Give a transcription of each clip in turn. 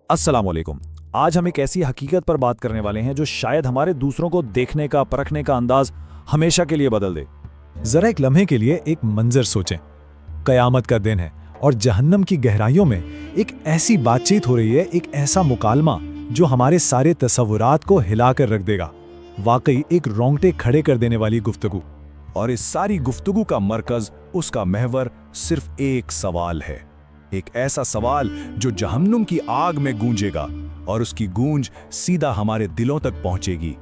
अस्सलाम वालेकुम। आज हम एक ऐसी हकीकत पर बात करने वाले हैं जो शायद हमारे दूसरों को देखने का परखने का अंदाज हमेशा के लिए बदल दे। जरा एक लम्हे के लिए एक मंजर सोचें। कयामत का दिन है और जहन्नम की गहराइयों में एक ऐसी बातचीत हो रही है, एक ऐसा मुकालमा जो हमारे सारे तसव्वुरात को हिला कर रख देगा। वाकई एक रोंगटे खड़े कर देने वाली गुफ्तगू। और इस सारी गुफ्तगू का मरकज, उसका महवर सिर्फ एक सवाल है। एक ऐसा सवाल जो जहन्नुम की आग में गूंजेगा और उसकी गूंज सीधा हमारे दिलों तक पहुंचेगी।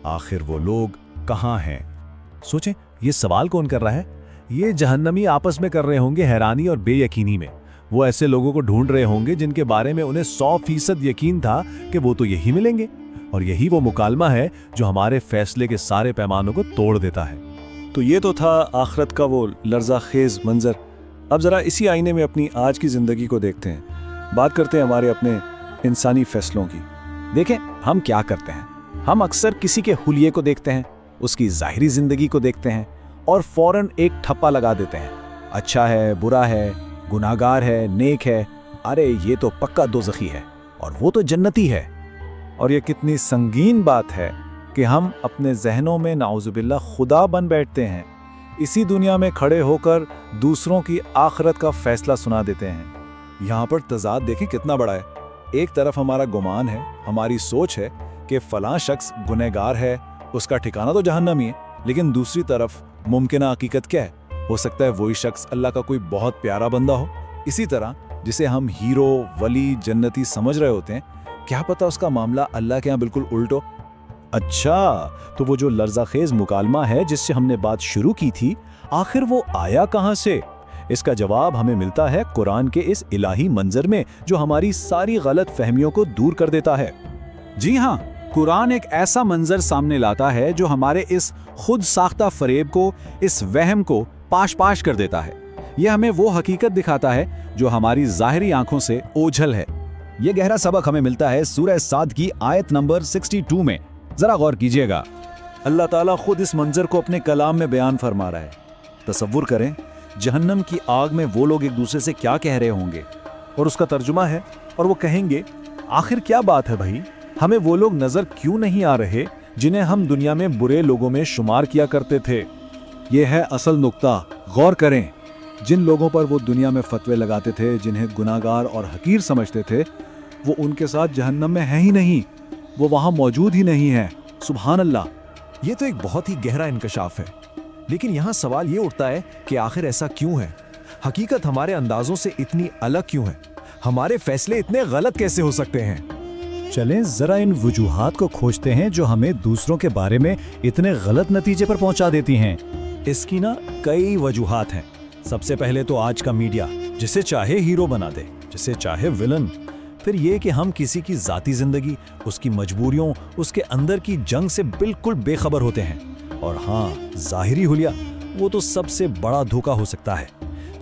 आखिर वो लोग कहाँ हैं? सोचें, ये सवाल कौन कर रहा है? ये जहन्नमी आपस में कर रहे होंगे हैरानी और बेयकीनी में। वो ऐसे लोगों को ढूंढ रहे होंगे जिनके बारे में उन्हें 100% यकीन था कि वो तो यही मिलेंगे। और यही वो मुकालमा है जो हमारे फैसले के सारे पैमानों को तोड़ देता है। तो ये तो था आखिरत का वो लर्ज़ाखेज़ मंजर। अब ज़रा इसी आईने में अपनी आज की ज़िंदगी को देखते हैं। बात करते हैं हमारे अपने इंसानी फैसलों की। देखें, हम क्या करते हैं। हम अक्सर किसी के हुलिये को देखते हैं, उसकी ज़ाहिरी ज़िंदगी को देखते हैं और फ़ौरन एक ठप्पा लगा देते हैं। अच्छा है, बुरा है, गुनाहगार है, नेक है, अरे ये तो पक्का दोज़खी है और वो तो जन्नती है। और ये कितनी संगीन बात है कि हम अपने जहनों में नाउज़ुबिल्लाह खुदा बन बैठते हैं। इसी दुनिया में खड़े होकर दूसरों की आखिरत का फैसला सुना देते हैं। यहाँ पर तज़ाद देखें कितना बड़ा है। एक तरफ हमारा गुमान है, हमारी सोच है कि फ़लाँ शख्स गुनहगार है, उसका ठिकाना तो जहन्नम ही है। लेकिन दूसरी तरफ मुमकिन हकीकत क्या है? हो सकता है वही शख्स अल्लाह का कोई बहुत प्यारा बंदा हो। इसी तरह जिसे हम हीरो, वली, जन्नती समझ रहे होते हैं, क्या पता उसका मामला अल्लाह के यहाँ बिल्कुल उल्ट हो। अच्छा, तो वो जो लर्ज़ाखेज़ मुकालमा है जिससे हमने बात शुरू की थी, आखिर वो आया कहाँ से? इसका जवाब हमें मिलता है कुरान के इस इलाही मंजर में जो हमारी सारी गलत फहमियों को दूर कर देता है। जी हाँ, कुरान एक ऐसा मंजर सामने लाता है जो हमारे इस खुद साख्ता फरेब को, इस वहम को पाश पाश कर देता है। यह हमें वो हकीकत दिखाता है जो हमारी ज़ाहिरी आंखों से ओझल है। ये गहरा सबक हमें मिलता है सूरह साद की आयत नंबर 62 में। जरा गौर कीजिएगा। अल्लाह ताला खुद इस मंजर को अपने कलाम में बयान फरमा रहा है। तसव्वुर करें, जहन्नम की आग में वो लोग एक दूसरे से क्या कह रहे होंगे। और उसका तर्जुमा है, और वो कहेंगे, आखिर क्या बात है भाई, हमें वो लोग नजर क्यों नहीं आ रहे जिन्हें हम दुनिया में बुरे लोगों में शुमार किया करते थे। ये है असल नुक्ता। गौर करें, जिन लोगों पर वो दुनिया में फतवे लगाते थे, जिन्हें गुनाहगार और हकीर समझते थे, वो उनके साथ जहन्नम में है ही नहीं, वो वहां मौजूद ही नहीं है। सुभान अल्लाह। ये तो एक बहुत ही गहरा इंकशाफ है। लेकिन यहाँ सवाल ये उठता है कि आखिर ऐसा क्यों है? हकीकत हमारे अंदाजों से इतनी अलग क्यों है? हमारे फैसले इतने गलत कैसे हो सकते हैं? चलें जरा इन वजूहात को खोजते हैं जो हमें दूसरों के बारे में इतने गलत नतीजे पर पहुंचा देती हैं। इसकी ना कई वजूहात हैं। सबसे पहले तो आज का मीडिया, जिसे चाहे हीरो बना दे, जिसे चाहे विलन। फिर ये कि हम किसी की ज़ाती ज़िंदगी, उसकी मजबूरियों, उसके अंदर की जंग से बिल्कुल बेखबर होते हैं। और हाँ, ज़ाहिरी हुलिया, वो तो सबसे बड़ा धोखा हो सकता है।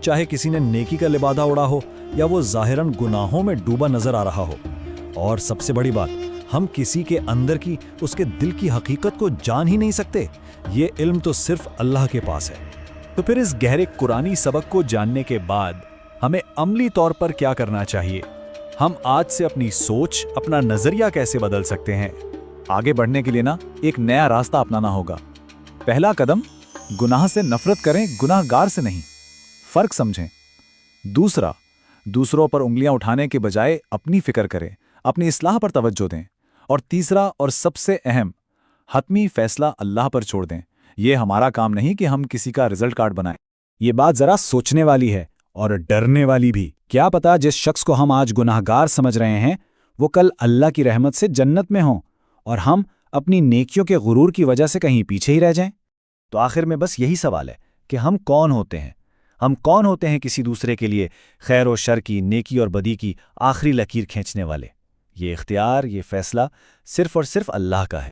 चाहे किसी ने नेकी का लिबादा उड़ा हो या वो ज़ाहिरन गुनाहों में डूबा नजर आ रहा हो। और सबसे बड़ी बात, हम किसी के अंदर की, उसके दिल की हकीकत को जान ही नहीं सकते। ये इल्म तो सिर्फ अल्लाह के पास है। तो फिर इस गहरे कुरानी सबक को जानने के बाद हमें अमली तौर पर क्या करना चाहिए? हम आज से अपनी सोच, अपना नजरिया कैसे बदल सकते हैं? आगे बढ़ने के लिए ना एक नया रास्ता अपनाना होगा। पहला कदम, गुनाह से नफरत करें, गुनाहगार से नहीं। फर्क समझें। दूसरा, दूसरों पर उंगलियां उठाने के बजाय अपनी फिक्र करें, अपनी इस्लाह पर तवज्जो दें। और तीसरा और सबसे अहम, हतमी फैसला अल्लाह पर छोड़ दें। यह हमारा काम नहीं कि हम किसी का रिजल्ट कार्ड बनाएं। ये बात जरा सोचने वाली है और डरने वाली भी। क्या पता जिस शख्स को हम आज गुनाहगार समझ रहे हैं वो कल अल्लाह की रहमत से जन्नत में हो और हम अपनी नेकियों के गुरूर की वजह से कहीं पीछे ही रह जाएं। तो आखिर में बस यही सवाल है कि हम कौन होते हैं? हम कौन होते हैं किसी दूसरे के लिए खैर और शर की, नेकी और बदी की आखिरी लकीर खींचने वाले? ये इख्तियार, ये फैसला सिर्फ और सिर्फ अल्लाह का है।